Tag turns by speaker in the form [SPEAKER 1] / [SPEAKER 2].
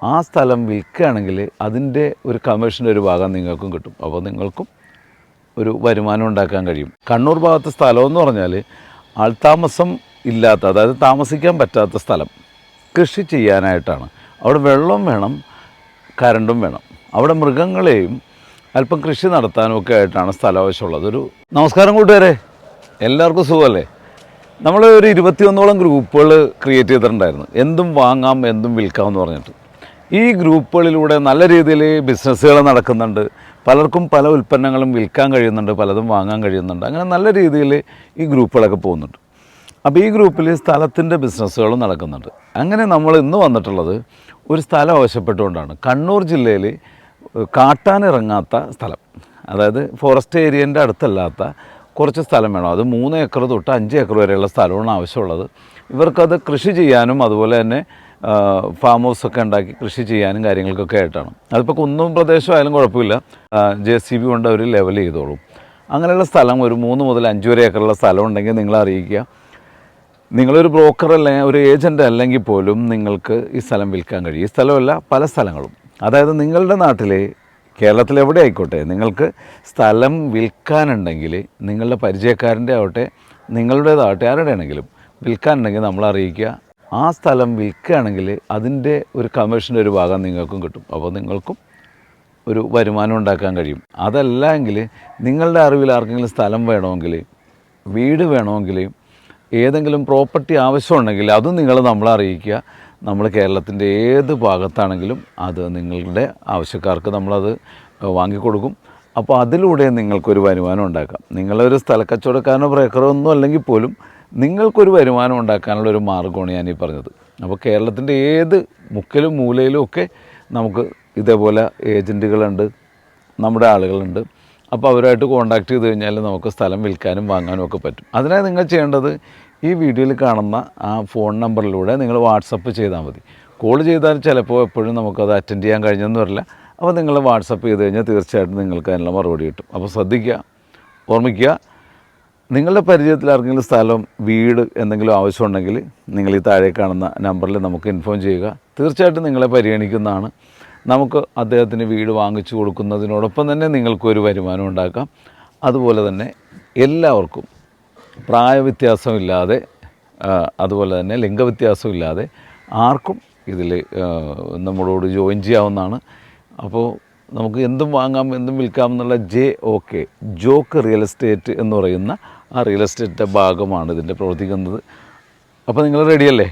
[SPEAKER 1] ആ സ്ഥലം വിൽക്കുകയാണെങ്കിൽ അതിൻ്റെ ഒരു കമ്മീഷൻ്റെ ഒരു ഭാഗം നിങ്ങൾക്കും കിട്ടും. അപ്പോൾ നിങ്ങൾക്കും ഒരു വരുമാനം ഉണ്ടാക്കാൻ കഴിയും. കണ്ണൂർ ഭാഗത്തെ സ്ഥലമെന്ന് പറഞ്ഞാൽ ആൾതാമസം ഇല്ലാത്ത, അതായത് താമസിക്കാൻ പറ്റാത്ത സ്ഥലം, കൃഷി ചെയ്യാനായിട്ടാണ്. അവിടെ വെള്ളം വേണം, കരണ്ടും വേണം. അവിടെ മൃഗങ്ങളെയും അല്പം കൃഷി നടത്താനും ഒക്കെ ആയിട്ടാണ് സ്ഥലം ആവശ്യമുള്ളത്. നമസ്കാരം കൂട്ടുകാരെ, എല്ലാവർക്കും സുഖമല്ലേ? നമ്മൾ ഒരു 21ഓളം ഗ്രൂപ്പുകൾ ക്രിയേറ്റ് ചെയ്തിട്ടുണ്ടായിരുന്നു, എന്തും വാങ്ങാം എന്തും വിൽക്കാം എന്ന് പറഞ്ഞിട്ട്. ഈ ഗ്രൂപ്പുകളിലൂടെ നല്ല രീതിയിൽ ബിസിനസ്സുകൾ നടക്കുന്നുണ്ട്. പലർക്കും പല ഉൽപ്പന്നങ്ങളും വിൽക്കാൻ കഴിയുന്നുണ്ട്, പലതും വാങ്ങാൻ കഴിയുന്നുണ്ട്. അങ്ങനെ നല്ല രീതിയിൽ ഈ ഗ്രൂപ്പുകളൊക്കെ പോകുന്നുണ്ട്. അപ്പോൾ ഈ ഗ്രൂപ്പിൽ സ്ഥലത്തിൻ്റെ ബിസിനസ്സുകളും നടക്കുന്നുണ്ട്. അങ്ങനെ നമ്മൾ ഇന്ന് വന്നിട്ടുള്ളത് ഒരു സ്ഥലം ആവശ്യപ്പെട്ടുകൊണ്ടാണ്. കണ്ണൂർ ജില്ലയിൽ കാട്ടാനിറങ്ങാത്ത സ്ഥലം, അതായത് ഫോറസ്റ്റ് ഏരിയൻ്റെ അടുത്തല്ലാത്ത കുറച്ച് സ്ഥലം വേണം. അത് 3 ഏക്കർ തൊട്ട് 5 ഏക്കർ വരെയുള്ള സ്ഥലമാണ് ആവശ്യമുള്ളത്. ഇവർക്കത് കൃഷി ചെയ്യാനും അതുപോലെ തന്നെ ഫാം ഹൗസൊക്കെ ഉണ്ടാക്കി കൃഷി ചെയ്യാനും കാര്യങ്ങൾക്കൊക്കെ ആയിട്ടാണ്. അതിപ്പോൾ കുന്നും പ്രദേശമായാലും കുഴപ്പമില്ല, JCB കൊണ്ട് അവർ ലെവൽ ചെയ്തോളും. അങ്ങനെയുള്ള സ്ഥലം ഒരു 3 മുതൽ 5 വരെ ഏക്കറുള്ള സ്ഥലം ഉണ്ടെങ്കിൽ നിങ്ങളെ അറിയിക്കുക. നിങ്ങളൊരു ബ്രോക്കർ അല്ലെങ്കിൽ ഒരു ഏജൻ്റ് അല്ലെങ്കിൽ പോലും നിങ്ങൾക്ക് ഈ സ്ഥലം വിൽക്കാൻ കഴിയും. ഈ സ്ഥലമല്ല, പല സ്ഥലങ്ങളും. അതായത് നിങ്ങളുടെ നാട്ടിൽ, കേരളത്തിൽ എവിടെ ആയിക്കോട്ടെ, നിങ്ങൾക്ക് സ്ഥലം വിൽക്കാനുണ്ടെങ്കിൽ നിങ്ങളുടെ പരിചയക്കാരൻ്റെ ആവട്ടെ, നിങ്ങളുടേതാവട്ടെ, ആരുടെ ആണെങ്കിലും വിൽക്കാനുണ്ടെങ്കിൽ നമ്മൾ അറിയിക്കുക. ആ സ്ഥലം വിൽക്കുകയാണെങ്കിൽ അതിൻ്റെ ഒരു കമ്മീഷൻ്റെ ഒരു ഭാഗം നിങ്ങൾക്കും കിട്ടും. അപ്പോൾ നിങ്ങൾക്കും ഒരു വരുമാനം ഉണ്ടാക്കാൻ കഴിയും. അതല്ല എങ്കിൽ നിങ്ങളുടെ അറിവിൽ ആർക്കെങ്കിലും സ്ഥലം വേണമെങ്കിൽ, വീട് വേണമെങ്കിൽ, ഏതെങ്കിലും പ്രോപ്പർട്ടി ആവശ്യമുണ്ടെങ്കിൽ അതും നിങ്ങൾ നമ്മളെ അറിയിക്കുക. നമ്മൾ കേരളത്തിൻ്റെ ഏത് ഭാഗത്താണെങ്കിലും അത് നിങ്ങളുടെ ആവശ്യക്കാർക്ക് നമ്മളത് വാങ്ങിക്കൊടുക്കും. അപ്പോൾ അതിലൂടെ നിങ്ങൾക്കൊരു വരുമാനം ഉണ്ടാക്കാം. നിങ്ങളൊരു സ്ഥലക്കച്ചവടക്കാരനോ ബ്രോക്കറോ ഒന്നും അല്ലെങ്കിൽ പോലും നിങ്ങൾക്കൊരു വരുമാനം ഉണ്ടാക്കാനുള്ള ഒരു മാർഗ്ഗമാണ് ഞാനീ പറഞ്ഞത്. അപ്പോൾ കേരളത്തിൻ്റെ ഏത് മുക്കിലും മൂലയിലും ഒക്കെ നമുക്ക് ഇതേപോലെ ഏജൻറ്റുകളുണ്ട്, നമ്മുടെ ആളുകളുണ്ട്. അപ്പോൾ അവരുമായിട്ട് കോൺടാക്റ്റ് ചെയ്ത് കഴിഞ്ഞാൽ നമുക്ക് സ്ഥലം വിൽക്കാനും വാങ്ങാനും ഒക്കെ പറ്റും. അതിനായി നിങ്ങൾ ചെയ്യേണ്ടത്, ഈ വീഡിയോയിൽ കാണുന്ന ആ ഫോൺ നമ്പറിലൂടെ നിങ്ങൾ വാട്സപ്പ് ചെയ്താൽ മതി. കോൾ ചെയ്താൽ ചിലപ്പോൾ എപ്പോഴും നമുക്കത് അറ്റൻഡ് ചെയ്യാൻ കഴിഞ്ഞെന്ന് വരില്ല. അപ്പോൾ നിങ്ങൾ വാട്സപ്പ് ചെയ്ത് കഴിഞ്ഞാൽ തീർച്ചയായിട്ടും നിങ്ങൾക്ക് അതിനുള്ള മറുപടി കിട്ടും. അപ്പോൾ ശ്രദ്ധിക്കുക, ഓർമ്മിക്കുക, നിങ്ങളുടെ പരിചയത്തിൽ ആർക്കെങ്കിലും സ്ഥലം, വീട് എന്തെങ്കിലും ആവശ്യമുണ്ടെങ്കിൽ നിങ്ങൾ ഈ താഴെ കാണുന്ന നമ്പറിൽ നമുക്ക് ഇൻഫോം ചെയ്യുക. തീർച്ചയായിട്ടും നിങ്ങളെ പരിഗണിക്കുന്നതാണ്. നമുക്ക് അദ്ദേഹത്തിന് വീട് വാങ്ങിച്ചു കൊടുക്കുന്നതിനോടൊപ്പം തന്നെ നിങ്ങൾക്കൊരു വരുമാനം ഉണ്ടാക്കാം. അതുപോലെ തന്നെ എല്ലാവർക്കും പ്രായവ്യത്യാസമില്ലാതെ, അതുപോലെ തന്നെ ലിംഗവ്യത്യാസമില്ലാതെ ആർക്കും ഇതിൽ നമ്മളോട് ജോയിൻ ചെയ്യാവുന്നതാണ്. അപ്പോൾ നമുക്ക് എന്തും വാങ്ങാം എന്തും വിൽക്കാം എന്നുള്ള JOK, ജോക്ക് റിയൽ എസ്റ്റേറ്റ് എന്ന് പറയുന്ന ആ റിയൽ എസ്റ്റേറ്റിൻ്റെ ഭാഗമാണ് ഇതിൻ്റെ പ്രവർത്തിക്കുന്നത്. അപ്പോൾ നിങ്ങൾ റെഡിയല്ലേ?